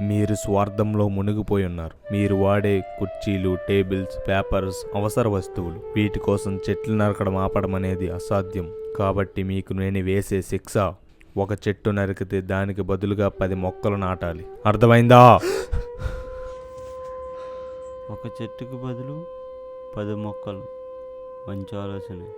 మీరు స్వార్థంలో మునిగిపోయి ఉన్నారు. మీరు వాడే కుర్చీలు, టేబుల్స్, పేపర్స్ అవసర వస్తువులు. వీటి కోసం చెట్లు నరకడం ఆపడం అనేది అసాధ్యం. కాబట్టి మీకు నేను వేసే శిక్ష, ఒక చెట్టు నరికితే దానికి బదులుగా 10 మొక్కలు నాటాలి. అర్థమైందా? ఒక చెట్టుకు బదులు 10 మొక్కలు. మంచి ఆలోచనే.